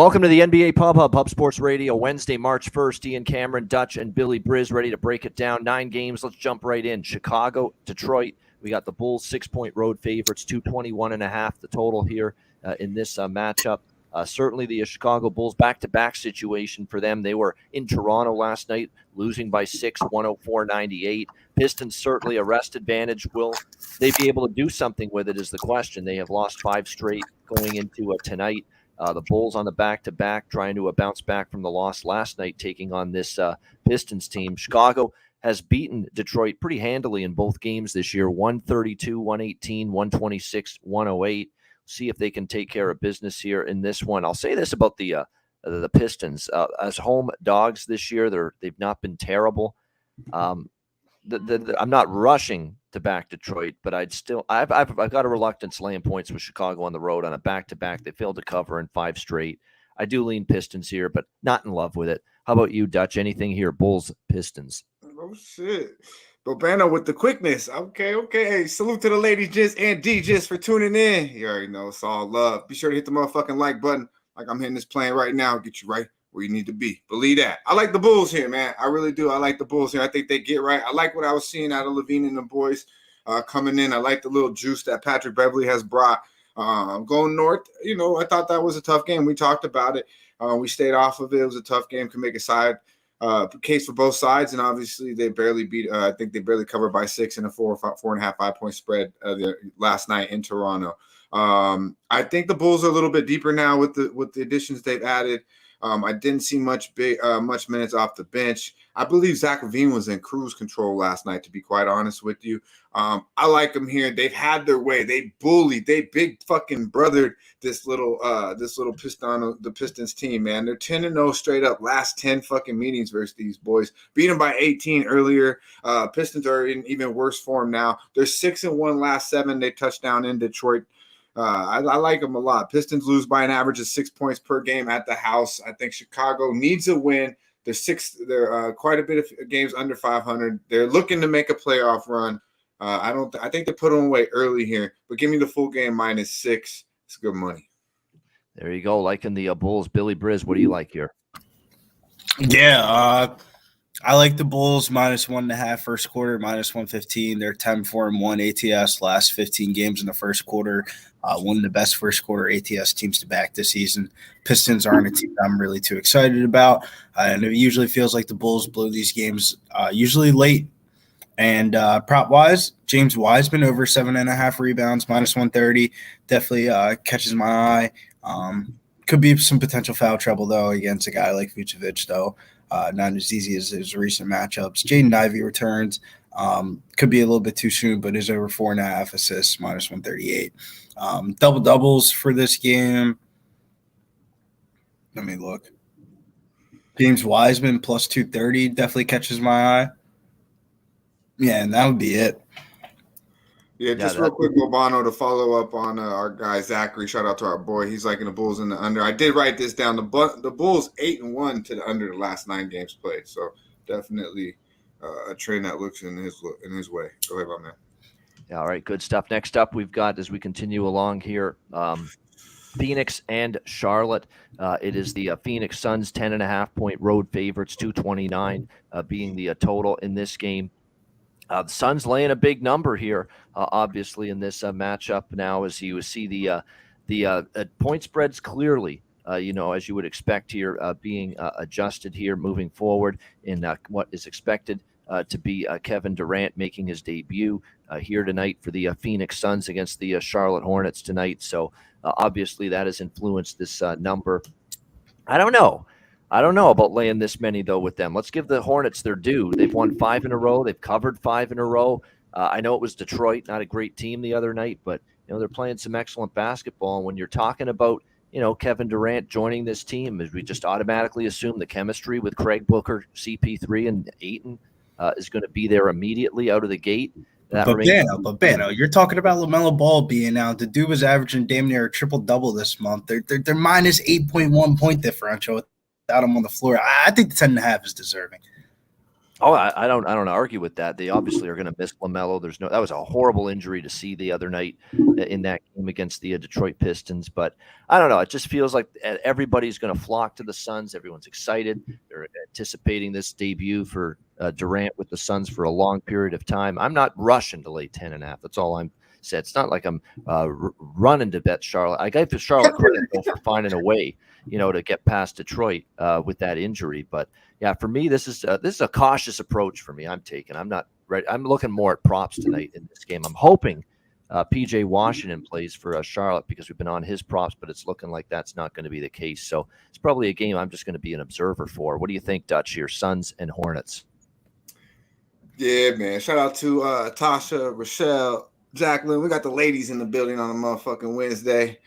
Welcome to the NBA Pub Hub, Hub Sports Radio, Wednesday, March 1st. Ian Cameron, Dutch, and Billy Briz ready to break it down. 9 games. Let's jump right in. Chicago, Detroit. We got the Bulls 6-point road favorites, 221.5 the total here in this matchup. Certainly the Chicago Bulls back-to-back situation for them. They were in Toronto last night, losing by 6, 104-98. Pistons certainly a rest advantage. Will they be able to do something with it is the question. They have lost 5 straight going into tonight. The Bulls on the back-to-back trying to bounce back from the loss last night, taking on this Pistons team. Chicago has beaten Detroit pretty handily in both games this year, 132, 118, 126, 108. See if they can take care of business here in this one. I'll say this about the Pistons. As home dogs this year, they've not been terrible. I'm not rushing to back Detroit, but I've got a reluctance laying points with Chicago on the road on a back-to-back. They failed to cover in 5 straight. I do lean Pistons here, but not in love with it. How about you, Dutch? Anything here? Bulls, Pistons. Oh, shit. Bobano with the quickness. Okay. Hey, salute to the ladies, Jizz and DJs for tuning in. You already know it's all love. Be sure to hit the motherfucking like button like I'm hitting this plane right now. Get you right where you need to be. Believe that. I like the Bulls here, man. I really do. I like the Bulls here. I think they get right. I like what I was seeing out of Levine and the boys coming in. I like the little juice that Patrick Beverly has brought. Going north, I thought that was a tough game. We talked about it. We stayed off of it. It was a tough game. Can make a side case for both sides, and obviously they barely beat. I think they barely covered by 6 in a 4.5, 5-point spread last night in Toronto. I think the Bulls are a little bit deeper now with the additions they've added. I didn't see much minutes off the bench. I believe Zach LaVine was in cruise control last night, to be quite honest with you. I like them here. They've had their way. They bullied. They big fucking brothered this little the Pistons team, man. They're 10-0 straight up last 10 fucking meetings versus these boys. Beat them by 18 earlier. Pistons are in even worse form now. They're 6-1 last 7. They touched down in Detroit. I like them a lot. Pistons lose by an average of 6 points per game at the house. I think Chicago needs a win. They're quite a bit of games under 500. They're looking to make a playoff run. I think they put them away early here, but give me the full game -6. It's good money. There you go. Liking the Bulls. Billy Briz, what do you like here? Yeah, I like the Bulls -1.5 first quarter, -115. They're 10-4-1 ATS last 15 games in the first quarter. One of the best first quarter ATS teams to back this season. Pistons aren't a team I'm really too excited about, and it usually feels like the Bulls blow these games usually late. And prop-wise, James Wiseman over 7.5 rebounds, -130. Definitely catches my eye. Could be some potential foul trouble, though, against a guy like Vucevic, though. Not as easy as his recent matchups. Jaden Ivey returns. Could be a little bit too soon, but is over 4.5 assists, -138. Double-doubles for this game. Let me look. James Wiseman +230 definitely catches my eye. Yeah, and that would be it. Yeah, just real quick, Bobano, to follow up on our guy Zachary. Shout out to our boy. He's liking the Bulls in the under. I did write this down. The Bulls 8-1 to the under the last 9 games played. So definitely a trend that looks in his way. Go ahead, my man. Yeah, all right, good stuff. Next up, we've got, as we continue along here, Phoenix and Charlotte. It is the Phoenix Suns 10.5-point road favorites, 229 being the total in this game. The Suns laying a big number here, obviously, in this matchup now, as you see the point spreads clearly, as you would expect here, being adjusted here moving forward in what is expected to be Kevin Durant making his debut here tonight for the Phoenix Suns against the Charlotte Hornets tonight. So obviously that has influenced this number. I don't know about laying this many, though, with them. Let's give the Hornets their due. They've won 5 in a row. They've covered 5 in a row. I know it was Detroit, not a great team the other night, but they're playing some excellent basketball. And when you're talking about Kevin Durant joining this team, we just automatically assume the chemistry with Craig Booker, CP3, and Ayton is going to be there immediately out of the gate. Bobano, you're talking about LaMelo Ball being out. The dude was averaging damn near a triple-double this month. They're -8.1 point differdifferential without him on the floor. I think the 10.5 is deserving. Oh, I don't argue with that. They obviously are going to miss LaMelo. That was a horrible injury to see the other night in that game against the Detroit Pistons. But I don't know. It just feels like everybody's going to flock to the Suns. Everyone's excited. They're anticipating this debut for Durant with the Suns for a long period of time. I'm not rushing to lay 10.5. That's all I'm said. It's not like I'm running to bet Charlotte. I gave Charlotte credit though for finding a way, to get past Detroit with that injury. But yeah, for me, this is a cautious approach for me. I'm not ready. I'm looking more at props tonight in this game. I'm hoping PJ Washington plays for Charlotte because we've been on his props, but it's looking like that's not going to be the case. So it's probably a game I'm just going to be an observer for. What do you think, Dutch, here? Suns and Hornets. Yeah, man. Shout out to Tasha, Rochelle, Jacqueline. We got the ladies in the building on a motherfucking Wednesday.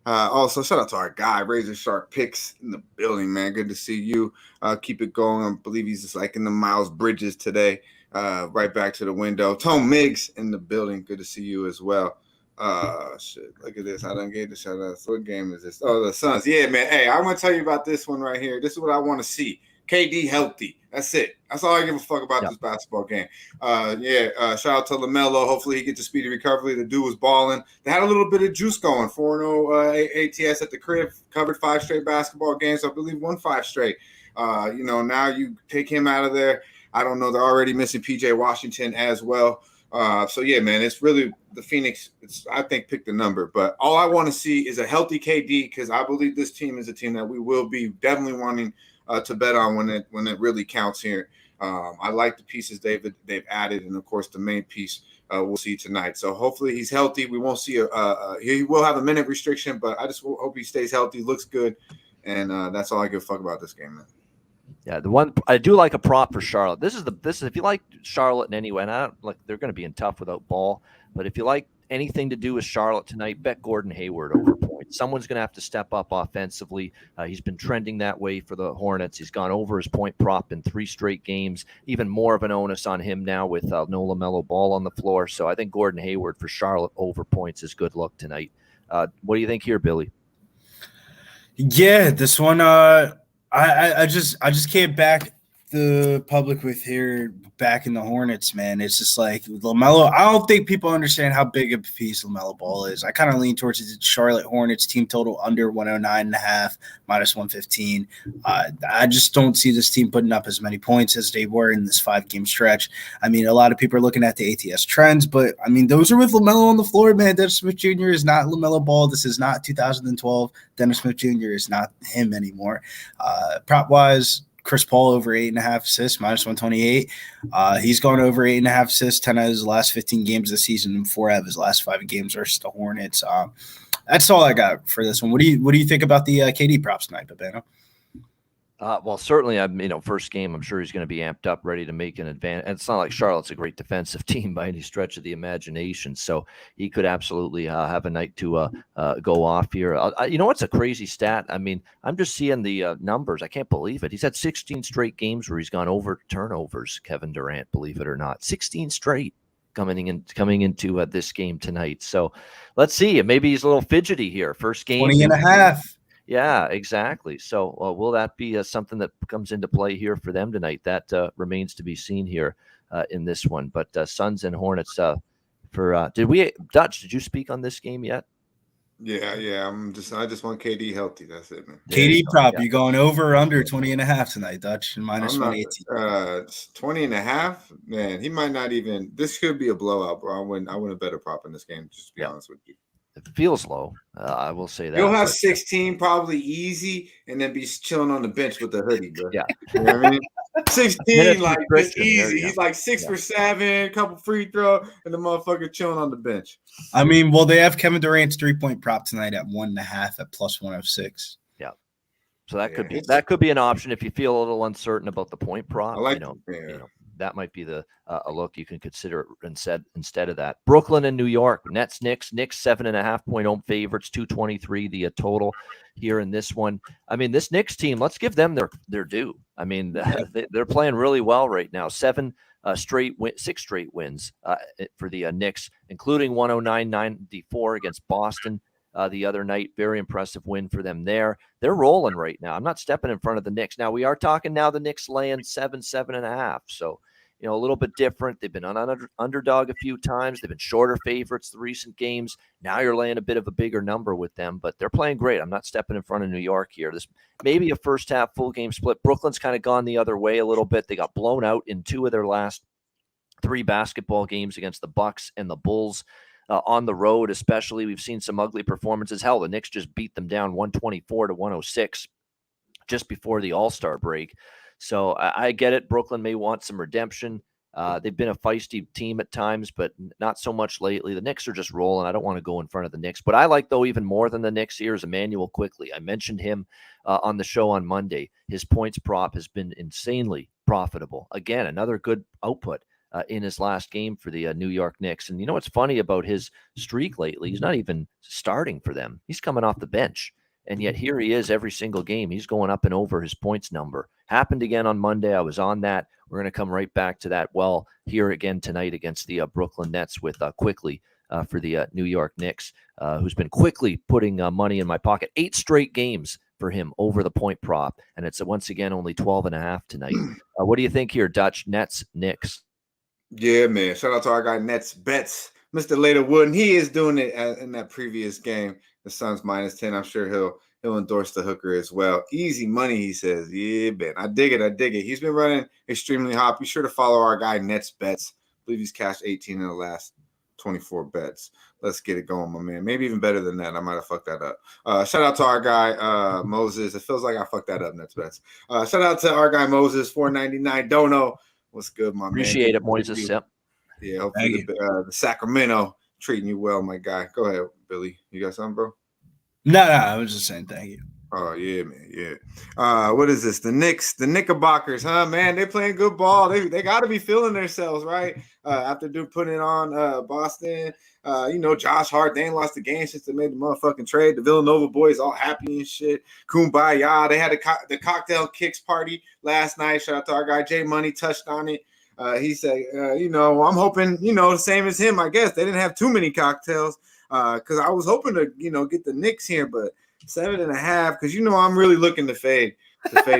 Also, shout out to our guy, Razor Shark Picks in the building, man. Good to see you. Keep it going. I believe he's just like in the Miles Bridges today. Right back to the window. Tom Miggs in the building. Good to see you as well. Shit. Look at this. I done gave the shout out. So what game is this? Oh, the Suns. Yeah, man. Hey, I'm going to tell you about this one right here. This is what I want to see. KD healthy. That's it. That's all I give a fuck about this basketball game. Shout out to LaMelo. Hopefully he gets a speedy recovery. The dude was balling. They had a little bit of juice going. 4-0 ATS at the crib. Covered 5 straight basketball games. I believe won 5 straight. Now you take him out of there. I don't know. They're already missing PJ Washington as well. Man, it's really the Phoenix. I think pick the number. But all I want to see is a healthy KD because I believe this team is a team that we will be definitely wanting to bet on when it really counts here. I like the pieces they've added, and of course the main piece we'll see tonight. So hopefully he's healthy. We won't see he will have a minute restriction, but I just hope he stays healthy, looks good, and that's all I give a fuck about this game, man. Yeah, the one I do like a prop for Charlotte. This is if you like Charlotte in any way, and I don't like they're going to be in tough without Ball, but if you like anything to do with Charlotte tonight, bet Gordon Hayward over points. Someone's going to have to step up offensively. He's been trending that way for the Hornets. He's gone over his point prop in 3 straight games. Even more of an onus on him now with no LaMelo Ball on the floor. So I think Gordon Hayward for Charlotte over points is good luck tonight. What do you think here, Billy? Yeah, this one I just can't back the public with here back in the Hornets, man. It's just like LaMelo. I don't think people understand how big a piece LaMelo Ball is. I kind of lean towards the Charlotte Hornets team total under 109.5, minus 115. I just don't see this team putting up as many points as they were in this 5-game stretch. I mean, a lot of people are looking at the ATS trends, but I mean, those are with LaMelo on the floor, man. Dennis Smith Jr. is not LaMelo Ball. This is not 2012. Dennis Smith Jr. is not him anymore. Prop wise, Chris Paul over 8.5 assists, minus 128. He's gone over 8.5 assists, 10 out of his last 15 games this season, and 4 out of his last 5 games versus the Hornets. That's all I got for this one. What do you think about the KD props tonight, Babano? Well, certainly, first game, I'm sure he's going to be amped up, ready to make an advantage. And it's not like Charlotte's a great defensive team by any stretch of the imagination. So he could absolutely have a night to go off here. What's a crazy stat? I mean, I'm just seeing the numbers. I can't believe it. He's had 16 straight games where he's gone over turnovers, Kevin Durant, believe it or not. 16 straight coming into this game tonight. So let's see. Maybe he's a little fidgety here. First game. 20.5. Yeah, exactly. So will that be something that comes into play here for them tonight? That remains to be seen here in this one. But Suns and Hornets Dutch, did you speak on this game yet? Yeah. I just want KD healthy. That's it, man. KD prop, you going over or under 20.5 tonight, Dutch, and minus 118. 20.5, man. He might not even. This could be a blowout, bro. I wouldn't bet a prop in this game. Just to be honest with you. It feels low. I will say that. He'll have 16 probably easy and then be chilling on the bench with the hoodie, bro. Yeah. You know what I mean? 16, like just easy. He's like 6 for 7, couple free throw, and the motherfucker chilling on the bench. I mean, well, they have Kevin Durant's 3-point prop tonight at 1.5 at plus 106. Yeah. So that could be an option if you feel a little uncertain about the point prop. I like that might be the a look you can consider instead of that. Brooklyn and New York, Knicks 7.5 point home favorites, 223 the total here in this one. I mean, this Knicks team, let's give them their due. I mean, they're playing really well right now. 6 straight wins for the Knicks, including 109-94 against Boston. the other night. Very impressive win for them there. They're rolling right now. I'm not stepping in front of the Knicks. Now, we are talking now the Knicks laying 7.5. So, a little bit different. They've been an underdog a few times. They've been shorter favorites the recent games. Now you're laying a bit of a bigger number with them, but they're playing great. I'm not stepping in front of New York here. This maybe a first half full game split. Brooklyn's kind of gone the other way a little bit. They got blown out in 2 of their last 3 basketball games against the Bucks and the Bulls. On the road, especially, we've seen some ugly performances. Hell, the Knicks just beat them down 124-106 just before the All-Star break. So I get it. Brooklyn may want some redemption. They've been a feisty team at times, but not so much lately. The Knicks are just rolling. I don't want to go in front of the Knicks. But I like, though, even more than the Knicks here is Emmanuel Quickly. I mentioned him on the show on Monday. His points prop has been insanely profitable. Again, another good output in his last game for the New York Knicks. And what's funny about his streak lately? He's not even starting for them. He's coming off the bench. And yet here he is every single game. He's going up and over his points number. Happened again on Monday. I was on that. We're going to come right back to that. Well, here again tonight against the Brooklyn Nets with Quickly for the New York Knicks, who's been quickly putting money in my pocket. 8 straight games for him over the point prop. And it's once again only 12.5 tonight. What do you think here, Dutch? Nets, Knicks? Yeah, man. Shout out to our guy Nets Bets, Mr. Later Wood, and he is doing it in that previous game. The Suns -10. I'm sure he'll endorse the hooker as well. Easy money, he says. Yeah, man. I dig it. He's been running extremely hot. Be sure to follow our guy Nets Bets. I believe he's cashed 18 in the last 24 bets. Let's get it going, my man. Maybe even better than that. I might have fucked that up. Shout out to our guy Moses. It feels like I fucked that up, Nets Bets. Shout out to our guy Moses, $4.99. Dono. What's good, my Appreciate man? it, Moises. Yep. Yeah, hopefully the Sacramento treating you well, my guy. Go ahead, Billy. You got something, bro? No, I was just saying thank you. Oh, yeah, man, yeah. What is this? The Knicks, the Knickerbockers, huh, man? They playing good ball. They got to be feeling themselves, right? After putting it on Boston. Josh Hart, they ain't lost the game since they made the motherfucking trade. The Villanova boys all happy and shit. Kumbaya. They had the cocktail kicks party last night. Shout out to our guy Jay Money, touched on it. He said, I'm hoping, the same as him, I guess. They didn't have too many cocktails because I was hoping to, get the Knicks here, but 7.5 because, I'm really looking to fade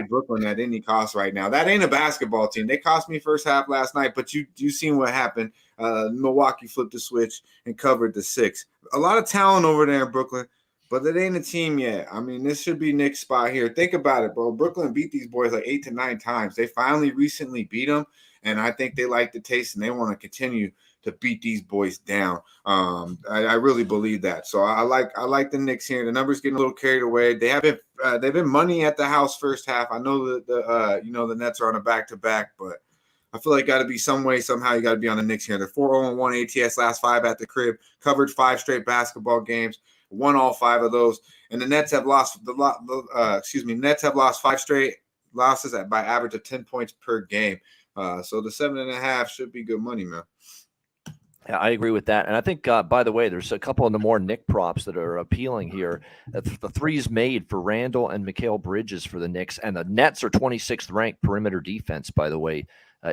Brooklyn at any cost right now. That ain't a basketball team. They cost me first half last night, but you seen what happened. Milwaukee flipped the switch and covered the 6. A lot of talent over there in Brooklyn, but it ain't a team yet. I mean, this should be Nick's spot here. Think about it, bro. Brooklyn beat these boys like 8 to 9 times. They finally recently beat them, and I think they like the taste, and they want to continue to beat these boys down. I really believe that. So I like the Knicks here. The numbers getting a little carried away. They've been money at the house first half. I know that the Nets are on a back-to-back, but I feel like got to be some way, somehow you got to be on the Knicks here. They're 4-1 ATS last 5 at the crib, covered 5 straight basketball games, won all 5 of those. And the Nets have lost Nets have lost 5 straight losses by average of 10 points per game. So the 7.5 should be good money, man. Yeah, I agree with that. And I think, by the way, there's a couple of the more Knick props that are appealing here. The threes made for Randall and Mikal Bridges for the Knicks. And the Nets are 26th ranked perimeter defense, by the way,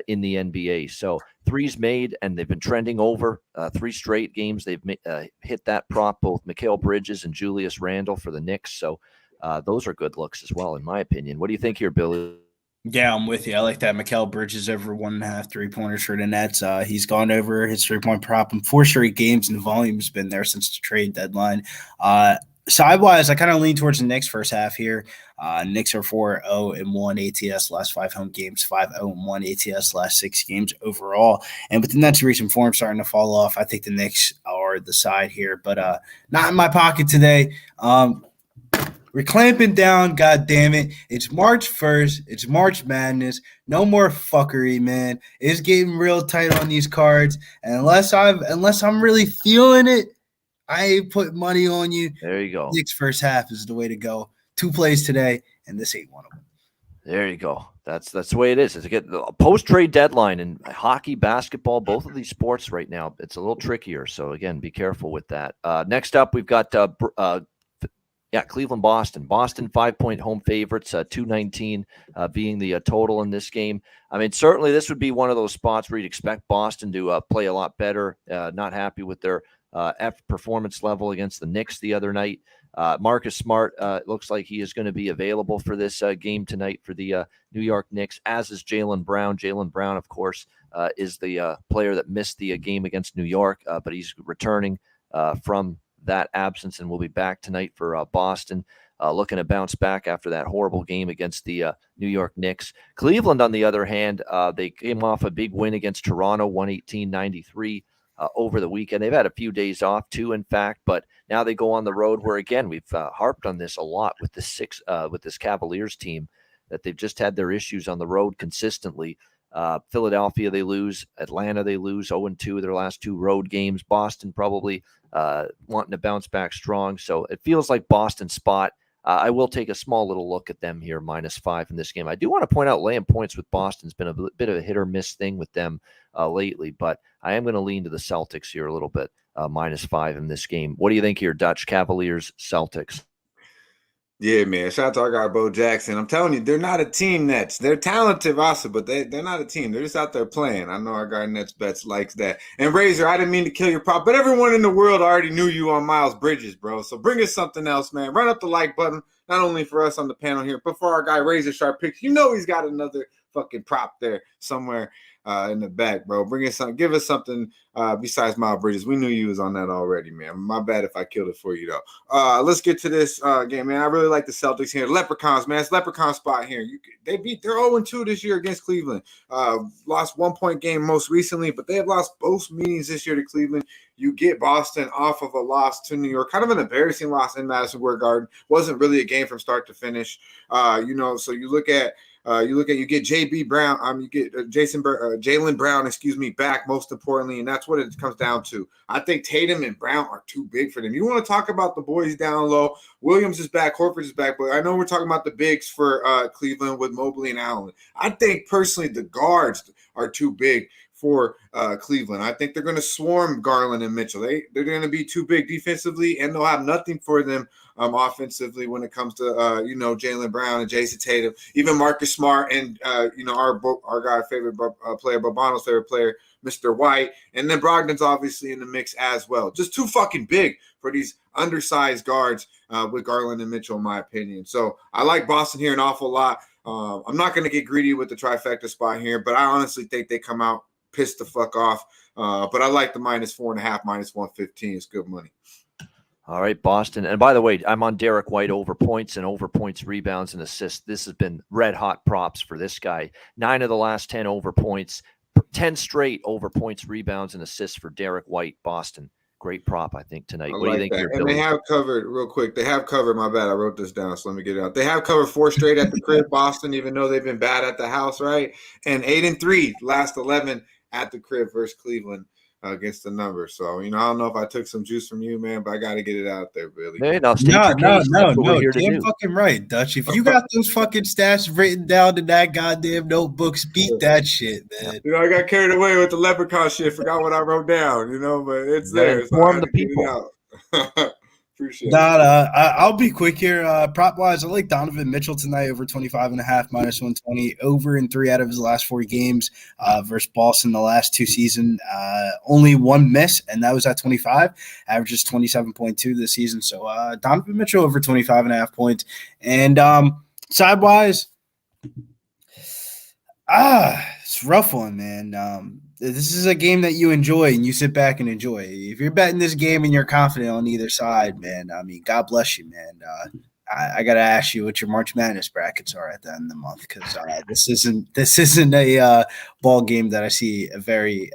in the NBA. So threes made, and they've been trending over 3 straight games. They've hit that prop, both Mikal Bridges and Julius Randall for the Knicks. So those are good looks as well, in my opinion. What do you think here, Billy? Yeah, I'm with you. I like that. Mikal Bridges over 1.5 3-pointers for the Nets. He's gone over his 3-point prop in 4 straight games, and the volume's been there since the trade deadline. Side-wise, I kind of lean towards the Knicks first half here. Knicks are 4-0-1 ATS last 5 home games, 5-0-1 ATS last 6 games overall. And with the Nets' recent form starting to fall off, I think the Knicks are the side here. But not in my pocket today. We're clamping down, God damn it. It's March 1st. It's March Madness. No more fuckery, man. It's getting real tight on these cards. And unless I'm really feeling it, I ain't putting money on you. There you go. Knicks first half is the way to go. 2 plays today, and this ain't one of them. There you go. That's the way it is. It's a post-trade deadline in hockey, basketball, both of these sports right now. It's a little trickier. So, again, be careful with that. Next up, we've got Cleveland, Boston. Boston 5-point home favorites, 219 being the total in this game. I mean, certainly this would be one of those spots where you'd expect Boston to play a lot better. Not happy with their performance level against the Knicks the other night. Marcus Smart looks like he is going to be available for this game tonight for the New York Knicks, as is Jaylen Brown. Jaylen Brown, of course, is the player that missed the game against New York, but he's returning from that absence and will be back tonight for Boston, looking to bounce back after that horrible game against the New York Knicks. Cleveland, on the other hand, they came off a big win against Toronto, 118-93. Over the weekend. They've had a few days off too, in fact, but now they go on the road where, again, we've harped on this a lot with this Cavaliers team, that they've just had their issues on the road consistently. Philadelphia, they lose. Atlanta, they lose 0-2 their last 2 road games. Boston probably wanting to bounce back strong. So it feels like Boston's spot. I will take a small little look at them here, -5 in this game. I do want to point out laying points with Boston's been a bit of a hit or miss thing with them lately, but I am going to lean to the Celtics here a little bit, -5 in this game. What do you think here, Dutch? Cavaliers, Celtics? Yeah, man. Shout out to our guy, Bo Jackson. I'm telling you, they're not a team, Nets. They're talented also, but they're not a team. They're just out there playing. I know our guy Nets Bets likes that. And Razor, I didn't mean to kill your prop, but everyone in the world already knew you on Miles Bridges, bro. So bring us something else, man. Run up the like button, not only for us on the panel here, but for our guy Razor Sharp Picks. You know he's got another fucking prop there somewhere in the back, bro. Bring us something. Give us something besides Miles Bridges. We knew you was on that already, man. My bad if I killed it for you, though. Let's get to this game, man. I really like the Celtics here. Leprechauns, man. It's Leprechaun spot here. They're 0-2 this year against Cleveland. Lost 1-point game most recently, but they have lost both meetings this year to Cleveland. You get Boston off of a loss to New York, kind of an embarrassing loss in Madison Square Garden. Wasn't really a game from start to finish. So you look at you get JB Brown, you get Jaylen Brown, back most importantly, and that's what it comes down to. I think Tatum and Brown are too big for them. You want to talk about the boys down low? Williams is back, Horford is back, but I know we're talking about the bigs for Cleveland with Mobley and Allen. I think personally the guards are too big for Cleveland. I think they're going to swarm Garland and Mitchell. They're going to be too big defensively, and they'll have nothing for them offensively when it comes to Jaylen Brown and Jason Tatum, even Marcus Smart and our guy favorite player, Bobano's favorite player, Mr. White, and then Brogdon's obviously in the mix as well. Just too fucking big for these undersized guards with Garland and Mitchell, in my opinion. So I like Boston here an awful lot. I'm not going to get greedy with the trifecta spot here, but I honestly think they come out pissed the fuck off. But I like the -4.5, -115. It's good money. All right, Boston. And by the way, I'm on Derek White over points, rebounds, and assists. This has been red hot props for this guy. 9 of the last 10 over points, 10 straight over points, rebounds, and assists for Derek White, Boston. Great prop, I think, tonight. What do you think? And they have covered, real quick, my bad, I wrote this down, so let me get it out. They have covered 4 straight at the crib, Boston, even though they've been bad at the house, right? And 8-3, last 11 at the crib versus Cleveland against the numbers. So, I don't know if I took some juice from you, man, but I got to get it out there, Billy. Hey, no, damn fucking right, Dutch. If you got those fucking stats written down in that goddamn notebooks, beat that shit, man. I got carried away with the leprechaun shit, forgot what I wrote down, but it's there. Inform the people. Appreciate I'll be quick here. Prop wise, I like Donovan Mitchell tonight over 25.5, -120, over in 3 out of his last 4 games versus Boston the last 2 seasons. Only 1 miss, and that was at 25. Averages 27.2 this season. So Donovan Mitchell over 25.5 points. And sidewise, it's a rough one, man. This is a game that you enjoy and you sit back and enjoy. If you're betting this game and you're confident on either side, man, God bless you, man. I got to ask you what your March Madness brackets are at the end of the month, because this isn't a ball game that I see a very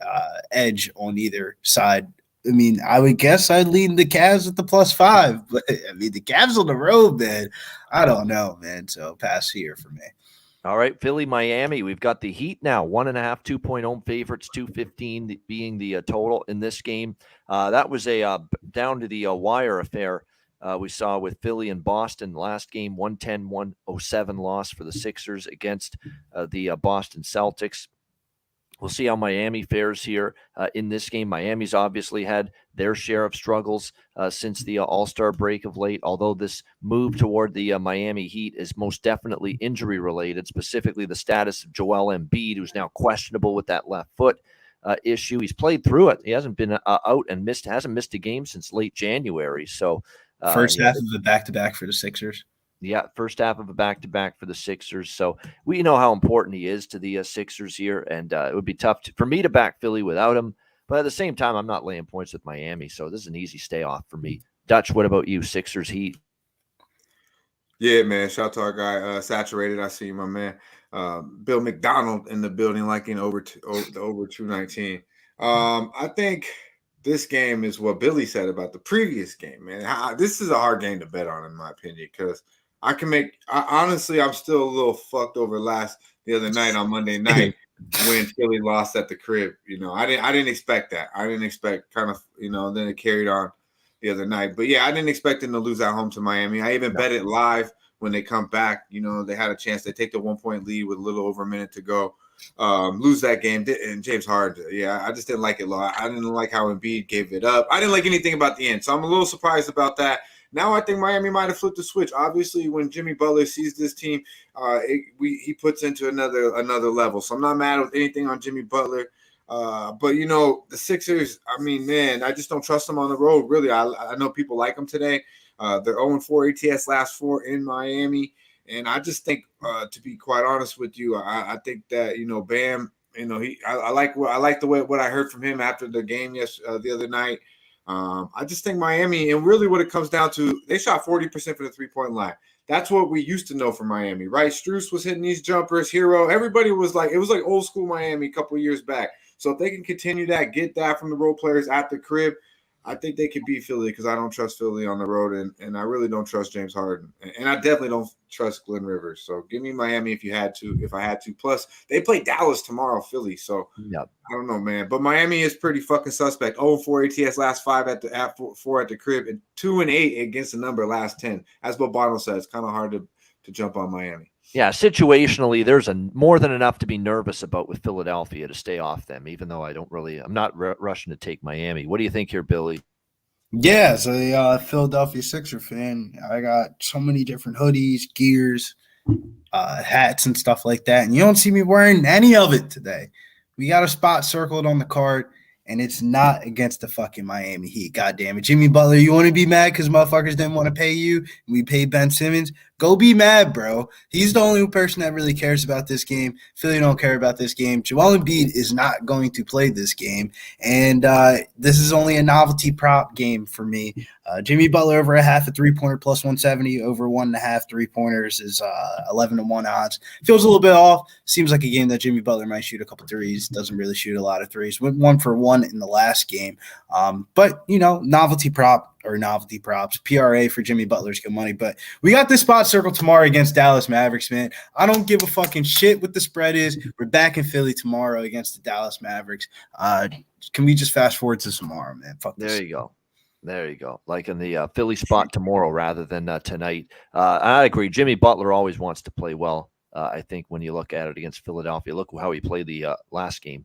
edge on either side. I would guess I'd lean the Cavs at the +5, but the Cavs on the road, man. I don't know, man. So pass here for me. All right, Philly, Miami. We've got the Heat now, 1.5, 2-point home favorites, 215 being the total in this game. That was a down to the wire affair we saw with Philly and Boston. Last game, 110-107 loss for the Sixers against the Boston Celtics. We'll see how Miami fares here in this game. Miami's obviously had their share of struggles since the All-Star break of late, although this move toward the Miami Heat is most definitely injury-related, specifically the status of Joel Embiid, who's now questionable with that left foot. issue. He's played through it. He hasn't been out and hasn't missed a game since late January. So first half of the back-to-back for the Sixers. Yeah, first half of a back-to-back for the Sixers. So we know how important he is to the Sixers here, and it would be tough for me to back Philly without him. But at the same time, I'm not laying points with Miami, so this is an easy stay off for me. Dutch, what about you? Sixers Heat? Yeah, man. Shout out to our guy, Saturated. I see you, my man. Bill McDonald in the building, like in over 219. I think this game is what Billy said about the previous game, man. This is a hard game to bet on, in my opinion, because honestly, I'm still a little fucked over the other night on Monday night when Philly lost at the crib. I didn't expect that. I didn't expect then it carried on the other night. But yeah, I didn't expect them to lose at home to Miami. I even bet it live when they come back. They had a chance. They take the 1-point lead with a little over a minute to go. Lose that game. And James Harden, yeah, I just didn't like it. I didn't like how Embiid gave it up. I didn't like anything about the end. So I'm a little surprised about that. Now I think Miami might have flipped the switch. Obviously, when Jimmy Butler sees this team, he puts into another level. So I'm not mad with anything on Jimmy Butler. But the Sixers, I mean, man, I just don't trust them on the road. Really, I know people like them today. They're 0-4 ATS last 4 in Miami, and I just think, to be quite honest with you, I think that Bam, I like what I heard from him after the game the other night. I just think Miami, and really what it comes down to, they shot 40% for the 3-point line. That's what we used to know from Miami, right? Strus was hitting these jumpers, Hero. Everybody was like, it was like old school Miami a couple of years back. So if they can continue that, get that from the role players at the crib, I think they could beat Philly, because I don't trust Philly on the road, and I really don't trust James Harden. And I definitely don't trust Glenn Rivers. So give me Miami if I had to. Plus, they play Dallas tomorrow, Philly. So yep. I don't know, man. But Miami is pretty fucking suspect. 0-4 ATS last 5 at 4 at the crib, and 2-8 against the number last 10. As Bobano said, it's kind of hard to jump on Miami. Yeah, situationally, there's more than enough to be nervous about with Philadelphia to stay off them, even though I'm not rushing to take Miami. What do you think here, Billy? Yeah, as a Philadelphia Sixer fan, I got so many different hoodies, gears, hats, and stuff like that, and you don't see me wearing any of it today. We got a spot circled on the card, and it's not against the fucking Miami Heat. God damn it. Jimmy Butler, you want to be mad because motherfuckers didn't want to pay you and we paid Ben Simmons? Go be mad, bro. He's the only person that really cares about this game. Philly don't care about this game. Joel Embiid is not going to play this game, and this is only a novelty prop game for me. Jimmy Butler over a half a three-pointer plus 170, over 1.5 three-pointers is 11-1 odds. Feels a little bit off. Seems like a game that Jimmy Butler might shoot a couple threes. Doesn't really shoot a lot of threes. Went 1 for 1 in the last game. But, novelty prop or novelty props. PRA for Jimmy Butler's good money. But we got this spot circle tomorrow against Dallas Mavericks, man. I don't give a fucking shit what the spread is. We're back in Philly tomorrow against the Dallas Mavericks. Can we just fast forward to tomorrow, man? Fuck this. There you go. Like in the Philly spot tomorrow rather than tonight. I agree. Jimmy Butler always wants to play well. I think when you look at it against Philadelphia, look how he played the last game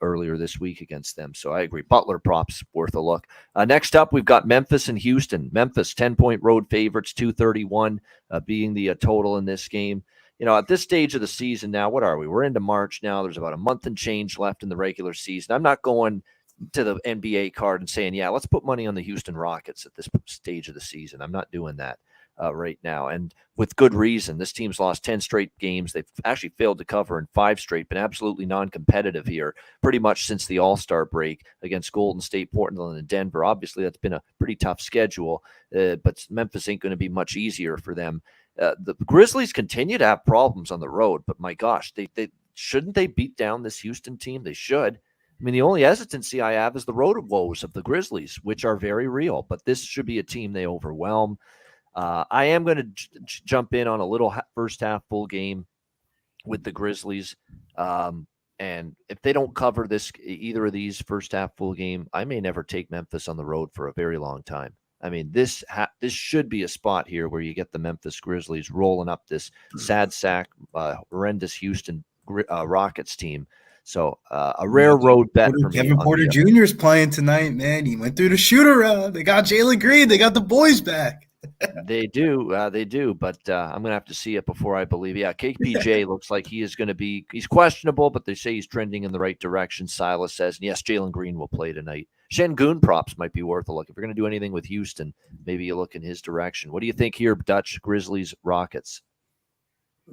earlier this week against them. So I agree. Butler props worth a look. Next up, we've got Memphis and Houston. Memphis 10-point road favorites, 231 being the total in this game. At this stage of the season now, what are we? We're into March now. There's about a month and change left in the regular season. I'm not going to the NBA card and saying, yeah, let's put money on the Houston Rockets at this stage of the season. I'm not doing that right now. And with good reason. This team's lost 10 straight games. They've actually failed to cover in 5 straight, been absolutely non-competitive here pretty much since the All-Star break against Golden State, Portland, and Denver. Obviously, that's been a pretty tough schedule, but Memphis ain't going to be much easier for them. The Grizzlies continue to have problems on the road, but my gosh, they shouldn't they beat down this Houston team? They should. I mean, the only hesitancy I have is the road woes of the Grizzlies, which are very real, but this should be a team they overwhelm. I am going to jump in on a little first half full game with the Grizzlies. And if they don't cover either of these first half full game, I may never take Memphis on the road for a very long time. I mean, this should be a spot here where you get the Memphis Grizzlies rolling up this sad sack, horrendous Houston Rockets team. So a rare road bet for me. Kevin Porter Jr. is playing tonight, man. He went through the shoot-around. They got Jalen Green. They got the boys back. They do, but I'm gonna have to see it before I believe. Yeah, KPJ looks like he is going to be. He's questionable, but they say he's trending in the right direction. Silas says, and yes, Jalen Green will play tonight. Şengün props might be worth a look if you're going to do anything with Houston. Maybe you look in his direction. What do you think here, Dutch? Grizzlies, Rockets.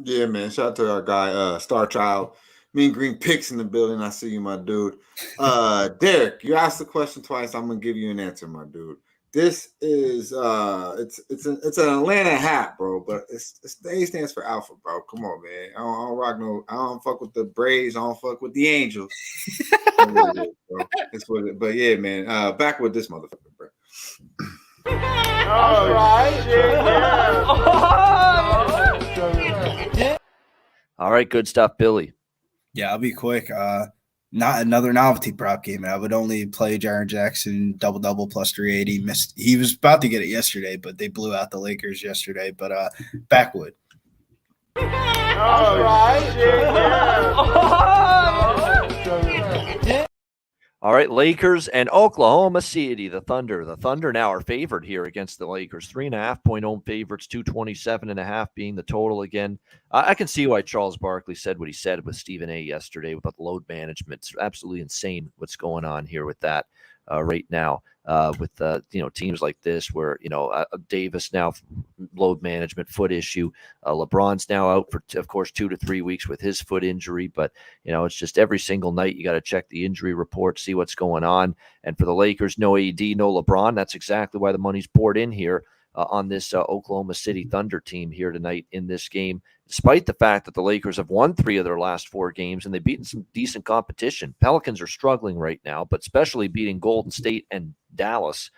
Yeah, man. Shout out to our guy, Star Child. Mean Green Picks in the building. I see you, my dude. Derek, you asked the question twice. I'm gonna give you an answer, my dude. This is it's an Atlanta hat, bro, but it's the A stands for Alpha, bro. Come on, man. I don't rock no. I don't fuck with the Braves. I don't fuck with the Angels. That's what it is, bro. It's what it. But yeah, man. Back with this motherfucker, bro. All right. Yeah. All right, good stuff, Billy. Yeah, I'll be quick. Not another novelty prop game. I would only play Jaren Jackson double plus 380. He was about to get it yesterday, but they blew out the Lakers yesterday. But backwood. All right. Yeah. All right, Lakers and Oklahoma City, the Thunder. The Thunder now are favored here against the Lakers. 3.5-point home favorites, 227.5 being the total again. I can see why Charles Barkley said what he said with Stephen A. yesterday about the load management. It's absolutely insane what's going on here with that right now with teams like this where, Davis now load management foot issue. LeBron's now out for, of course, 2 to 3 weeks with his foot injury. But, it's just every single night you got to check the injury report, see what's going on. And for the Lakers, no AD, no LeBron. That's exactly why the money's poured in here on this Oklahoma City Thunder team here tonight in this game, despite the fact that the Lakers have won 3 of their last 4 games and they've beaten some decent competition. Pelicans are struggling right now, but especially beating Golden State and Dallas,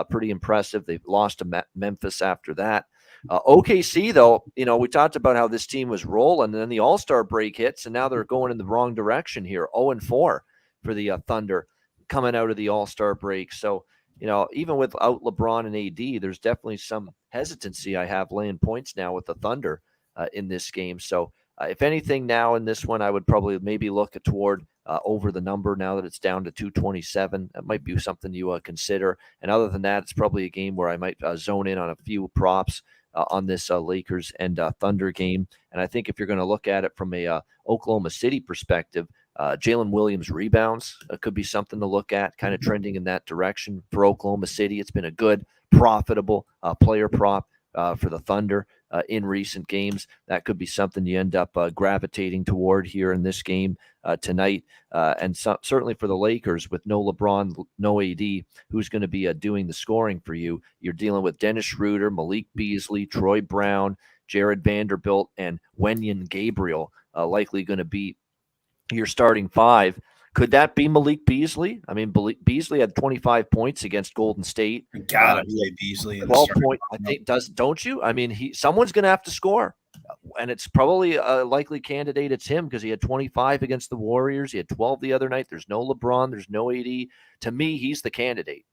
pretty impressive. They've lost to Memphis after that. OKC, though, we talked about how this team was rolling, and then the All-Star break hits, and now they're going in the wrong direction here. 0-4 for the Thunder coming out of the All-Star break. So, even without LeBron and AD, there's definitely some hesitancy I have laying points now with the Thunder in this game. So if anything now in this one, I would probably maybe look toward over the number now that it's down to 227. That might be something you consider. And other than that, it's probably a game where I might zone in on a few props on this Lakers and Thunder game. And I think if you're going to look at it from a Oklahoma City perspective, Jalen Williams rebounds could be something to look at, kind of trending in that direction for Oklahoma City. It's been a good, profitable player prop for the Thunder in recent games. That could be something you end up gravitating toward here in this game tonight. And certainly for the Lakers, with no LeBron, no AD, who's going to be doing the scoring for you? You're dealing with Dennis Schroeder, Malik Beasley, Troy Brown, Jared Vanderbilt, and Wenyen Gabriel likely going to be your starting 5. Could that be Malik Beasley? I mean, Beasley had 25 points against Golden State. Gotta play Beasley. 12 point, I think, don't you? I mean, someone's going to have to score, and it's probably a likely candidate. It's him because he had 25 against the Warriors. He had 12 the other night. There's no LeBron. There's no AD. To me, he's the candidate.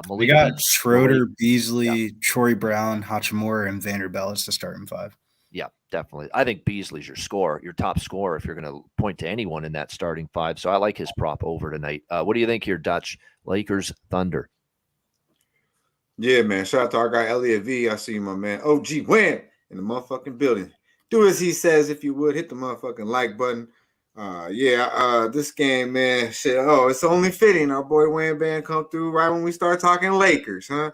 We got Schroeder, Beasley, Troy Brown, Hachimura, and Vanderbilt as the starting 5. Yeah, definitely. I think Beasley's your top scorer if you're going to point to anyone in that starting 5. So I like his prop over tonight. What do you think here, Dutch? Lakers, Thunder. Yeah, man. Shout out to our guy Elliot V. I see you, my man. OG Wham in the motherfucking building. Do as he says if you would. Hit the motherfucking like button. This game, man. Shit. Oh, it's only fitting our boy Wham Band come through right when we start talking Lakers, huh?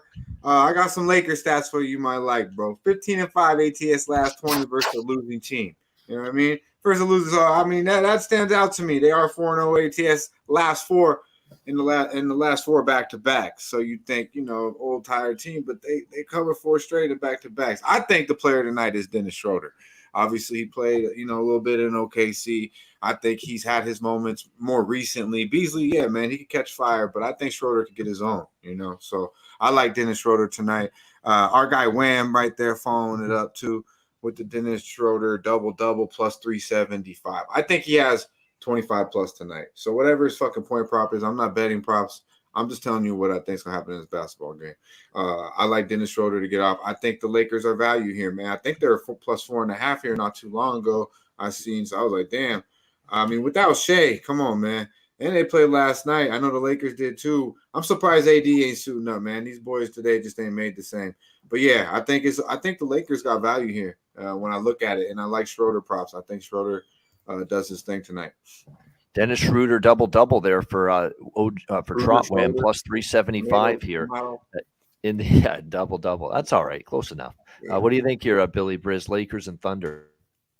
I got some Lakers stats for you might like, bro. 15-5 ATS last 20 versus a losing team. You know what I mean? Versus a loser. That stands out to me. They are 4-0 ATS last 4 in the last 4 back-to-back. So you think, old tired team, but they cover 4 straight at back-to-backs. I think the player tonight is Dennis Schroeder. Obviously, he played, a little bit in OKC. I think he's had his moments more recently. Beasley, yeah, man, he could catch fire, but I think Schroeder could get his own, So I like Dennis Schroeder tonight. Our guy Wham right there following it up, too, with the Dennis Schroeder double-double plus 375. I think he has 25 plus tonight. So whatever his fucking point prop is, I'm not betting props. I'm just telling you what I think is going to happen in this basketball game. I like Dennis Schroeder to get off. I think the Lakers are value here, man. I think they were plus 4.5 here not too long ago. I seen, so I was like, damn. I mean, without Shea, come on, man. And they played last night. I know the Lakers did too. I'm surprised AD ain't suiting up, man. These boys today just ain't made the same. But yeah, I think the Lakers got value here when I look at it, and I like Schroeder props. I think Schroeder does his thing tonight. Dennis Schroeder double there for Trotwam plus 375 here. In the double. That's all right. Close enough. What do you think here, Billy Briz, Lakers and Thunder?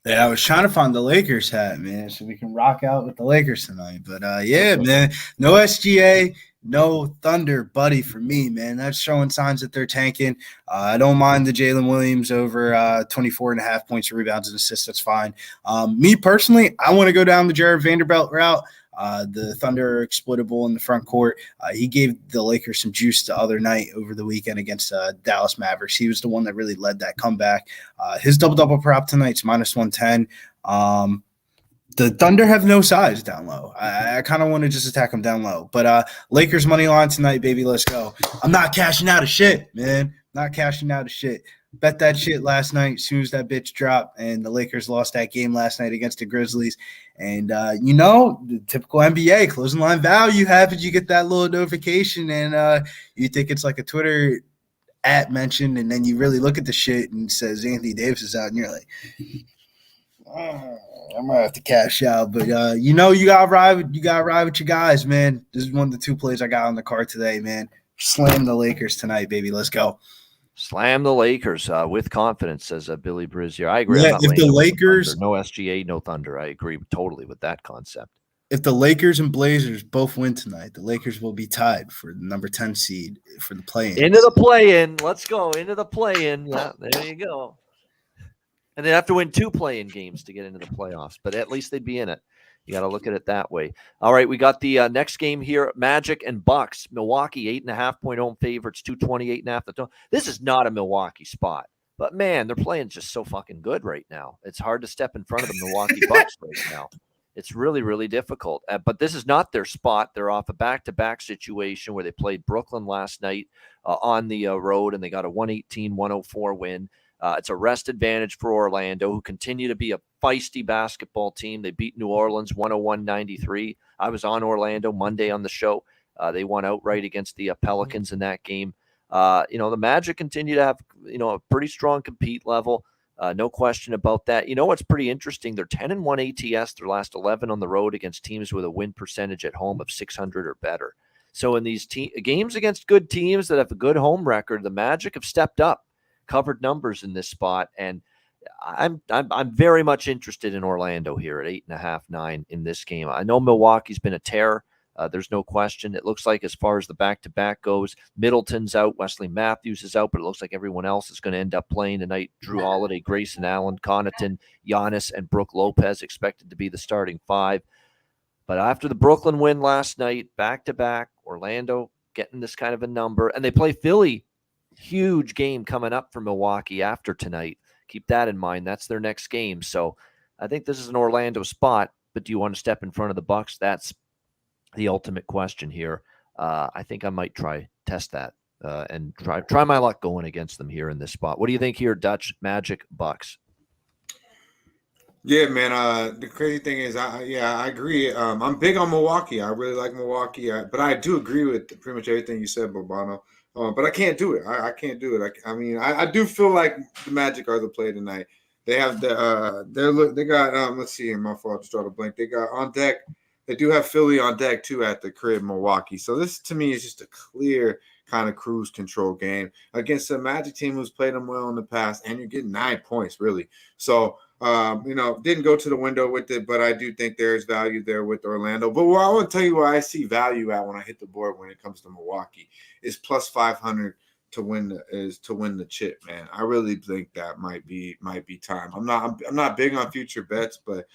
Yeah, I was trying to find the Lakers hat, man, so we can rock out with the Lakers tonight. But yeah, man, no SGA, no Thunder, buddy, for me, man. That's showing signs that they're tanking. I don't mind the Jalen Williams over 24.5 points, rebounds, and assists. That's fine. Me personally, I want to go down the Jared Vanderbilt route. The Thunder are exploitable in the front court. He gave the Lakers some juice the other night over the weekend against Dallas Mavericks. He was the one that really led that comeback. His double-double prop tonight's minus 110. The Thunder have no size down low. I kind of want to just attack them down low. But Lakers money line tonight, baby. Let's go. I'm not cashing out of shit, man. Not cashing out of shit. Bet that shit last night as soon as that bitch dropped, and the Lakers lost that game last night against the Grizzlies. And, the typical NBA closing line value happens. You get that little notification, and you think it's like a Twitter @ mention, and then you really look at the shit and it says Anthony Davis is out, and you're like, I'm gonna have to cash out. But you gotta ride with your guys, man. This is one of the two plays I got on the card today, man. Slam the Lakers tonight, baby. Let's go. Slam the Lakers with confidence, says Billy Briz here. I agree. Yeah, if the Lakers, no SGA, no Thunder. I agree totally with that concept. If the Lakers and Blazers both win tonight, the Lakers will be tied for the number 10 seed for the play-in. Into the play-in. Let's go. Into the play-in. Yeah, there you go. And they'd have to win 2 play-in games to get into the playoffs, but at least they'd be in it. You got to look at it that way. All right, we got the next game here, Magic and Bucks. Milwaukee, 8.5-point home favorites, 228.5. This is not a Milwaukee spot. But, man, they're playing just so fucking good right now. It's hard to step in front of the Milwaukee Bucks right now. It's really, really difficult. But this is not their spot. They're off a back-to-back situation where they played Brooklyn last night on the road, and they got a 118-104 win. It's a rest advantage for Orlando, who continue to be a feisty basketball team. They beat New Orleans 101-93. I was on Orlando Monday on the show. They won outright against the Pelicans in that game. The Magic continue to have, a pretty strong compete level. No question about that. What's pretty interesting? They're 10-1 ATS, their last 11 on the road against teams with a win percentage at home of 600 or better. So in these games against good teams that have a good home record, the Magic have stepped up, covered numbers in this spot, and I'm very much interested in Orlando here at 8.5-9 in this game. I know Milwaukee's been a tear. There's no question. It looks like as far as the back-to-back goes, Middleton's out, Wesley Matthews is out, but it looks like everyone else is going to end up playing tonight. Drew Holiday, Grayson Allen, Connaughton, Giannis, and Brook Lopez expected to be the starting 5. But after the Brooklyn win last night, back-to-back, Orlando getting this kind of a number, and they play Philly. Huge game coming up for Milwaukee after tonight. Keep that in mind. That's their next game. So I think this is an Orlando spot, but do you want to step in front of the Bucks? That's the ultimate question here. I think I might test that and try my luck going against them here in this spot. What do you think here, Dutch? Magic, Bucks? Yeah, man. The crazy thing is, I agree. I'm big on Milwaukee. I really like Milwaukee, but I do agree with pretty much everything you said, Bobano. But I can't do it. I can't do it. I do feel like the Magic are the play tonight. They have they got let's see here, my fault, just draw a blank. They got on deck. They do have Philly on deck too at the crib, Milwaukee. So this to me is just a clear kind of cruise control game against a Magic team who's played them well in the past, and you're getting 9 points really. So didn't go to the window with it, but I do think there's value there with Orlando. But I want to tell you where I see value at when I hit the board when it comes to Milwaukee is plus 500 to win the chip, man. I really think that might be time. I'm not big on future bets, but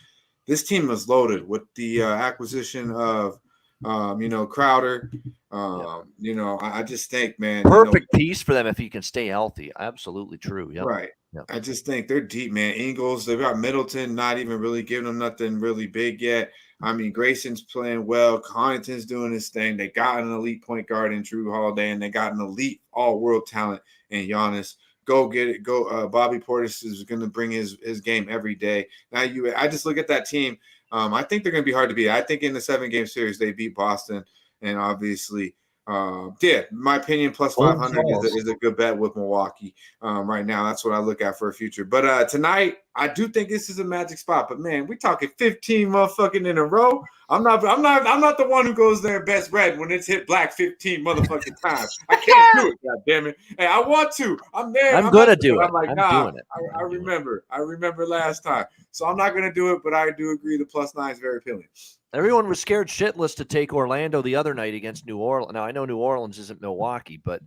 this team is loaded with the acquisition of Crowder. I just think, man, perfect piece for them if he can stay healthy. Absolutely true. Yep. Right. Yep. I just think they're deep, man. Ingles, they've got Middleton, not even really giving them nothing really big yet. I mean, Grayson's playing well. Connaughton's doing his thing. They got an elite point guard in Drew Holiday, and they got an elite all-world talent in Giannis. Go get it. Go. Bobby Portis is going to bring his game every day. Now I just look at that team. I think they're going to be hard to beat. I think in the 7-game series they beat Boston, and obviously, my opinion, plus 500 is a good bet with Milwaukee right now. That's what I look at for a future. But tonight, I do think this is a magic spot. But man, we talking 15 motherfucking in a row. I'm not the one who goes there best red when it's hit black 15 motherfucking times. I can't do it. God damn it! Hey, I want to. I'm there. I'm gonna do it. I'm like, nah. I remember. I remember last time. So I'm not gonna do it. But I do agree the +9 is very appealing. Everyone was scared shitless to take Orlando the other night against New Orleans. Now, I know New Orleans isn't Milwaukee, but,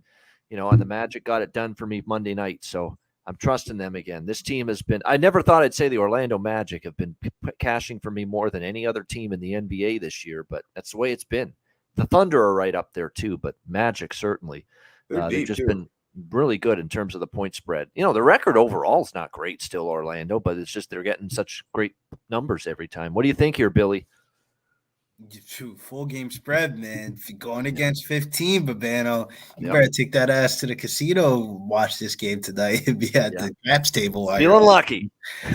and the Magic got it done for me Monday night, so I'm trusting them again. This team has been – I never thought I'd say the Orlando Magic have been cashing for me more than any other team in the NBA this year, but that's the way it's been. The Thunder are right up there too, but Magic certainly. They've just been really good in terms of the point spread. The record overall is not great still, Orlando, but it's just they're getting such great numbers every time. What do you think here, Billy? Full game spread, man. If you're going against 15, Babano, you better take that ass to the casino. Watch this game tonight and be at the craps table. Feeling lucky.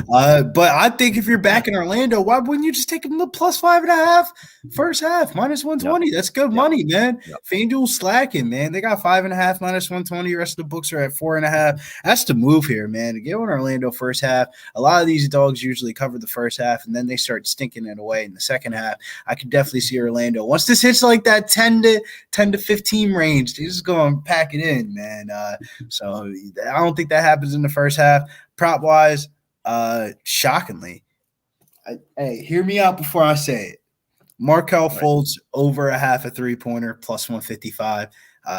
But I think if you're back in Orlando, why wouldn't you just take them to +5.5 first half, -120? Yep. That's good money, man. Yep. FanDuel's slacking, man. They got 5.5 -120. The rest of the books are at 4.5. That's the move here, man. Get on Orlando first half. A lot of these dogs usually cover the first half, and then they start stinking it away in the second half. I could definitely see Orlando. Once this hits like that 10 to 15 range, they're just going to pack it in, man. So I don't think that happens in the first half. Prop wise, shockingly, hey, hear me out before I say it. Markelle Fultz over a half a 3-pointer +155.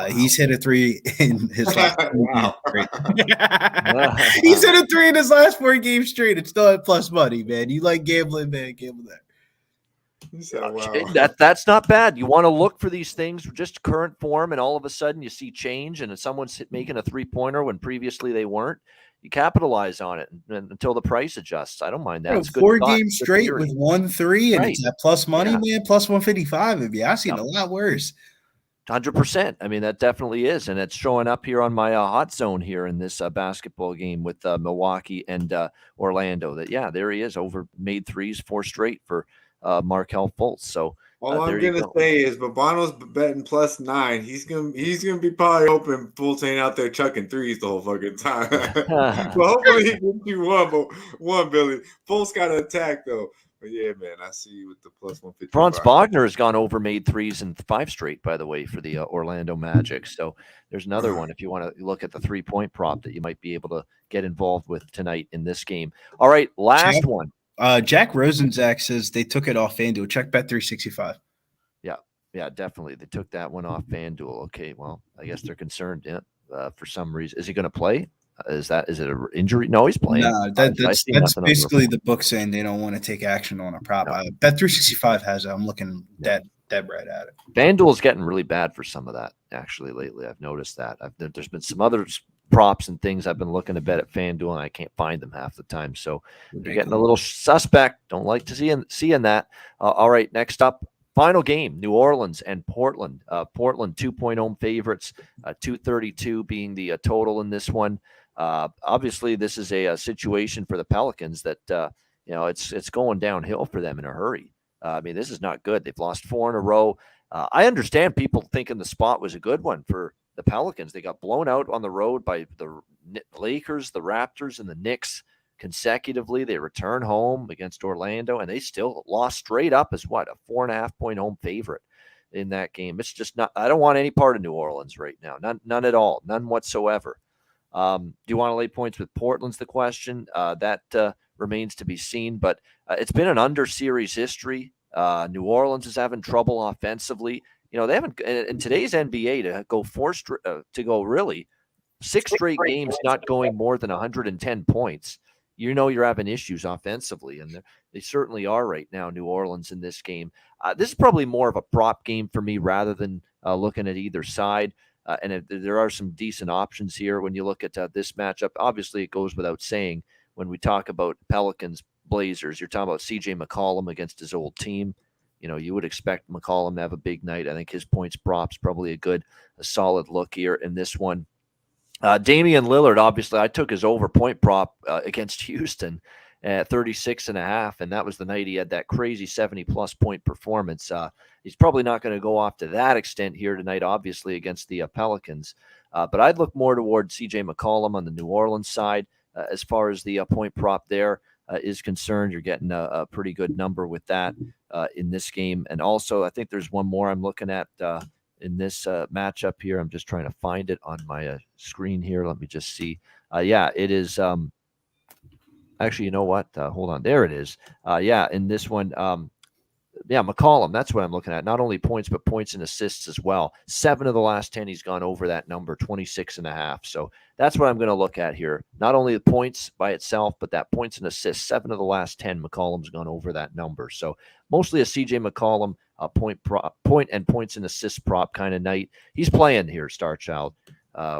He's hit a 3 in his last 4 games straight. He's hit a 3 in his last 4 games straight. It's still at plus money, man. You like gambling, man? Gamble there. That's not bad. You want to look for these things, just current form, and all of a sudden you see change, and someone's making a 3-pointer when previously they weren't. You capitalize on it until the price adjusts. I don't mind that. It's 4 games straight with 1-3, and it's at plus money, man, +155. I've seen a lot worse. 100%. I mean, that definitely is, and it's showing up here on my hot zone here in this basketball game with Milwaukee and Orlando. That there he is, made threes, 4 straight for Markelle Fultz. So all I'm gonna say is Babano's betting +9. He's gonna be probably hoping Fultz ain't out there chucking threes the whole fucking time. But hopefully he gets you one, Billy. Fultz got to attack though. But yeah, man, I see you with the +150. Franz Wagner has gone over, made threes in 5 straight, by the way, for the Orlando Magic. So there's another one if you want to look at the 3-point prop that you might be able to get involved with tonight in this game. All right, last one. Jack Rosenzack says they took it off FanDuel. Check Bet365. Yeah, definitely. They took that one off FanDuel. Okay, well, I guess they're concerned for some reason. Is he going to play? Is it an injury? No, he's playing. No, that's basically the book saying they don't want to take action on a prop. No. Bet365 has it. I'm looking dead right at it. FanDuel is getting really bad for some of that, actually, lately. I've noticed that. There's been some other props and things I've been looking to bet at FanDuel, and I can't find them half the time. So they're getting a little suspect. Don't like to seeing that. All right, next up, final game, New Orleans and Portland. Portland 2-point home favorites, 232 being the total in this one. Obviously, this is a situation for the Pelicans that it's going downhill for them in a hurry. I mean, this is not good. They've lost 4 in a row. I understand people thinking the spot was a good one for the Pelicans. They got blown out on the road by the Lakers, the Raptors, and the Knicks consecutively. They return home against Orlando, and they still lost straight up as a 4.5-point home favorite in that game. It's just not. I don't want any part of New Orleans right now. None at all. None whatsoever. Do you want to lay points with Portland's the question? That remains to be seen, but it's been an under series history. New Orleans is having trouble offensively. They haven't in today's NBA to go really 6 straight games not going more than 110 points. You're having issues offensively, and they certainly are right now, New Orleans, in this game. This is probably more of a prop game for me rather than looking at either side. And there are some decent options here when you look at this matchup. Obviously, it goes without saying when we talk about Pelicans, Blazers, you're talking about C.J. McCollum against his old team. You would expect McCollum to have a big night. I think his points prop's probably a solid look here in this one. Damian Lillard, obviously, I took his over point prop against Houston, at 36.5, and that was the night he had that crazy 70-plus point performance. He's probably not going to go off to that extent here tonight, obviously, against the Pelicans. But I'd look more toward C.J. McCollum on the New Orleans side as far as the point prop there is concerned. You're getting a pretty good number with that in this game. And also, I think there's one more I'm looking at in this matchup here. I'm just trying to find it on my screen here. Let me just see. Yeah, it is actually, you know what? Hold on. There it is. Yeah, in this one, McCollum, that's what I'm looking at. Not only points, but points and assists as well. 7 of the last 10, he's gone over that number, 26.5. So that's what I'm going to look at here. Not only the points by itself, but that points and assists. 7 of the last 10, McCollum's gone over that number. So mostly a CJ McCollum point and points and assist prop kind of night. He's playing here, Starchild.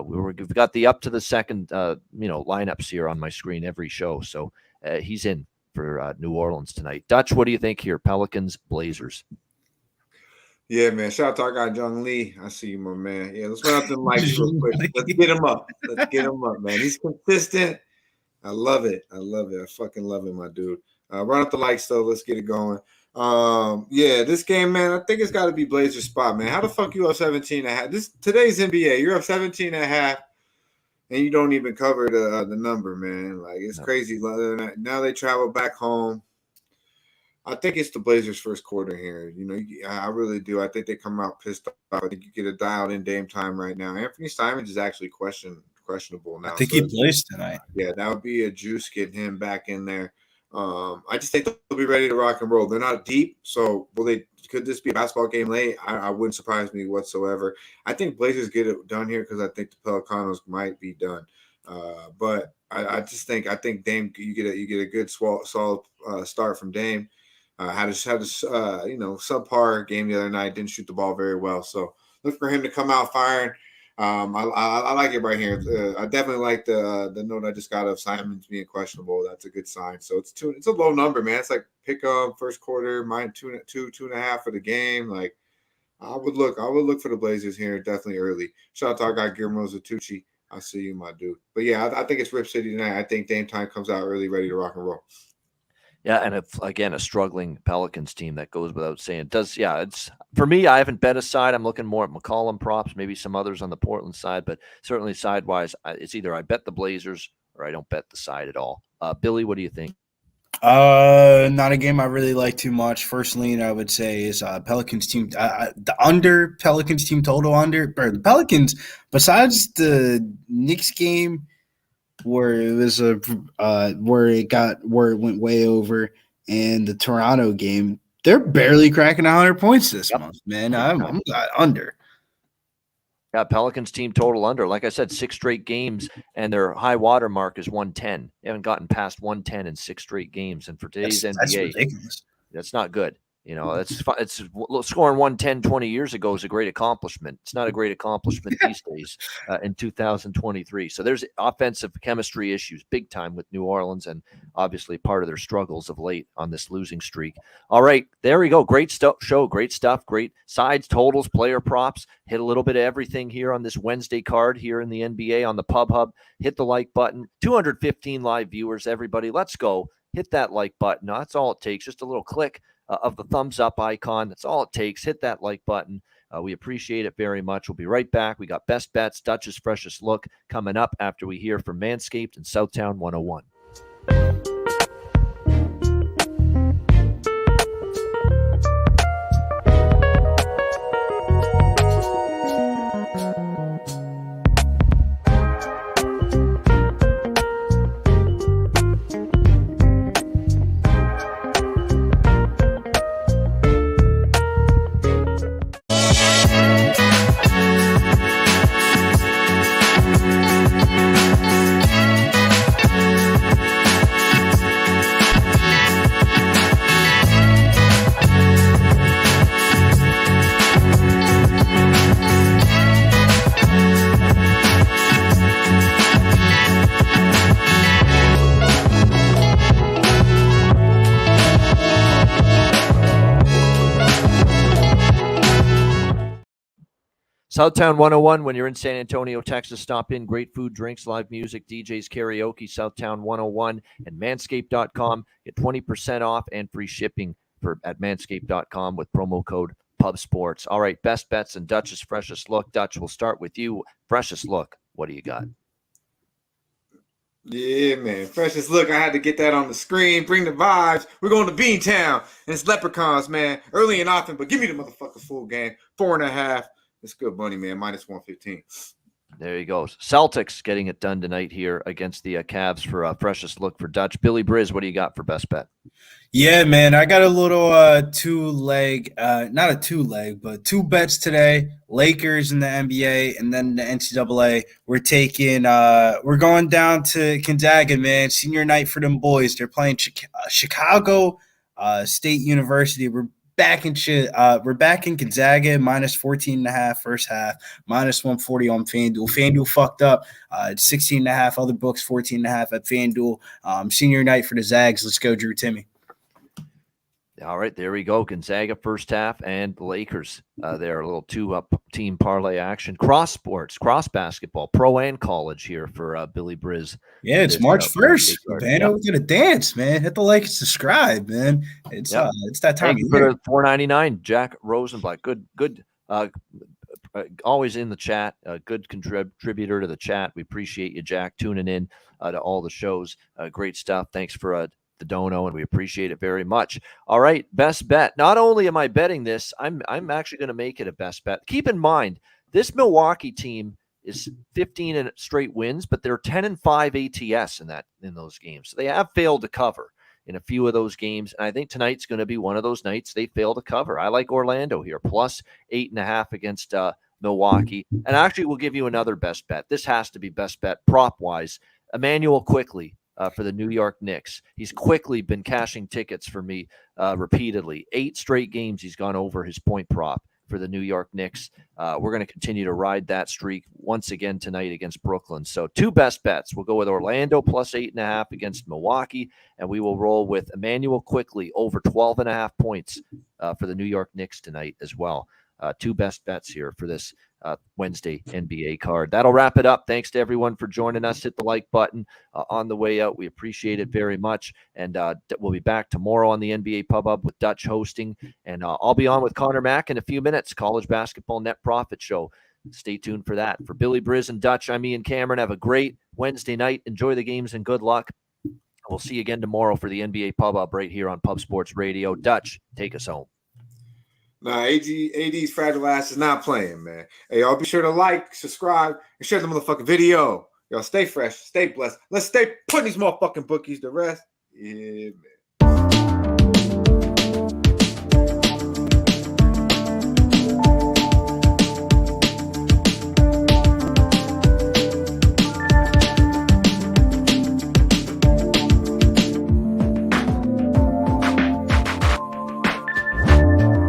We've got the up to the second, lineups here on my screen every show. So he's in for New Orleans tonight. Dutch, what do you think here? Pelicans, Blazers. Yeah, man. Shout out to our guy, John Lee. I see you, my man. Yeah, let's run up the likes real quick. Let's get him up. Man. He's consistent. I love it. I fucking love it, my dude. Run up the likes, though. Let's get it going. This game, man, I think it's got to be Blazers spot, man. How the fuck you up 17.5? Today's NBA. You're up 17.5. And you don't even cover the number, man. Like, it's crazy. Now they travel back home. I think it's the Blazers' first quarter here. I really do. I think they come out pissed off. I think you get a dialed-in Dame time right now. Anthony Simons is actually questionable now. I think he plays tonight. Yeah, that would be a juice getting him back in there. I just think they'll be ready to rock and roll. They're not deep, so could this be a basketball game late? I wouldn't surprise me whatsoever. I think Blazers get it done here because I think the Pelicanos might be done. But I think Dame, you get a good solid start from Dame. Had a subpar game the other night. Didn't shoot the ball very well, so look for him to come out firing. I like it right here. I definitely like the note I just got of Simons being questionable. That's a good sign. So it's a low number, man. It's like pick up first quarter, mine 2.5 for the game. Like I would look for the Blazers here definitely early. Shout out to our guy Guillermo Zatucci. I see you, my dude. But yeah, I think it's Rip City tonight. I think Dame time comes out early, ready to rock and roll. Yeah, and again, a struggling Pelicans team that goes without saying. It's for me, I haven't bet a side. I'm looking more at McCollum props, maybe some others on the Portland side, but certainly side-wise, it's either I bet the Blazers or I don't bet the side at all. Billy, what do you think? Not a game I really like too much. First lean, I would say, is Pelicans team. The under Pelicans team total under, or the Pelicans, besides the Knicks game, where it was where it went way over, and the Toronto game, they're barely cracking 100 points this month, man. I'm under. Yeah, Pelicans team total under. Like I said, 6 straight games, and their high water mark is 110. They haven't gotten past 110 in 6 straight games, and for today's NBA, that's ridiculous. That's not good. It's scoring 110 20 years ago is a great accomplishment. It's not a great accomplishment these days in 2023. So there's offensive chemistry issues big time with New Orleans, and obviously part of their struggles of late on this losing streak. All right, there we go. Great show, great stuff, great sides, totals, player props. Hit a little bit of everything here on this Wednesday card here in the NBA on the Pub Hub. Hit the like button. 215 live viewers, everybody. Let's go. Hit that like button. That's all it takes. Just a little click of the thumbs up icon. That's all it takes. Hit that like button. We appreciate it very much. We'll be right back. We got Best Bets, Dutch's Freshest Look coming up after we hear from Manscaped and Southtown 101. Southtown 101, when you're in San Antonio, Texas, stop in. Great food, drinks, live music, DJs, karaoke, Southtown 101, and manscaped.com. Get 20% off and free shipping at manscaped.com with promo code PubSports. All right, best bets and Dutch's freshest look. Dutch, we'll start with you. Freshest look, what do you got? Yeah, man. Freshest look. I had to get that on the screen. Bring the vibes. We're going to Beantown. And it's Leprechauns, man. Early and often, but give me the motherfucker full game. 4.5. It's good money, man. Minus 115. There he goes. Celtics getting it done tonight here against the Cavs for freshest look for Dutch. Billy Briz, what do you got for best bet? Yeah, man, I got a little two-leg, not a two-leg, but two bets today. Lakers in the NBA and then the NCAA. We're going down to Gonzaga, man. Senior night for them boys. They're playing Chicago State University. We're back in Gonzaga, minus 14.5 first half, minus 140 on FanDuel. FanDuel fucked up. 16.5, other books 14.5 at FanDuel. Senior night for the Zags. Let's go, Drew Timmy. All right, there we go. Gonzaga first half and the Lakers. They're a little two-team parlay action. Cross sports, cross basketball, pro and college here for Billy Briz. Yeah, it's March 1st. Man, we're gonna dance, man. Hit the like and subscribe, man. It's that time. Thank you for the $4.99, Jack Rosenblatt. Good. Always in the chat. Good contributor to the chat. We appreciate you, Jack, tuning in to all the shows. Great stuff. Thanks for the dono, and we appreciate it very much. All right, best bet. Not only am I betting this, I'm actually going to make it a best bet. Keep in mind, this Milwaukee team is 15 and straight wins, but they're 10-5 ATS in those games. So they have failed to cover in a few of those games, and I think tonight's going to be one of those nights they fail to cover. I like Orlando here, plus 8.5 against Milwaukee. And actually, we'll give you another best bet. This has to be best bet prop-wise. Emmanuel Quickly. For the New York Knicks. He's quickly been cashing tickets for me repeatedly. 8 straight games he's gone over his point prop for the New York Knicks. We're going to continue to ride that streak once again tonight against Brooklyn. So 2 best bets. We'll go with Orlando plus 8.5 against Milwaukee, and we will roll with Emmanuel Quickly over 12.5 points for the New York Knicks tonight as well. 2 best bets here for this Wednesday NBA card. That'll wrap it up. Thanks to everyone for joining us. Hit the like button on the way out. We appreciate it very much. And we'll be back tomorrow on the NBA Pub Up with Dutch hosting. And I'll be on with Connor Mack in a few minutes. College Basketball Net Profit Show. Stay tuned for that. For Billy Briz and Dutch, I'm Ian Cameron. Have a great Wednesday night. Enjoy the games and good luck. We'll see you again tomorrow for the NBA Pub Up right here on Pub Sports Radio. Dutch, take us home. Nah, AD's fragile ass is not playing, man. Hey, y'all be sure to like, subscribe, and share the motherfucking video. Y'all stay fresh, stay blessed. Let's stay putting these motherfucking bookies to rest. Yeah, man.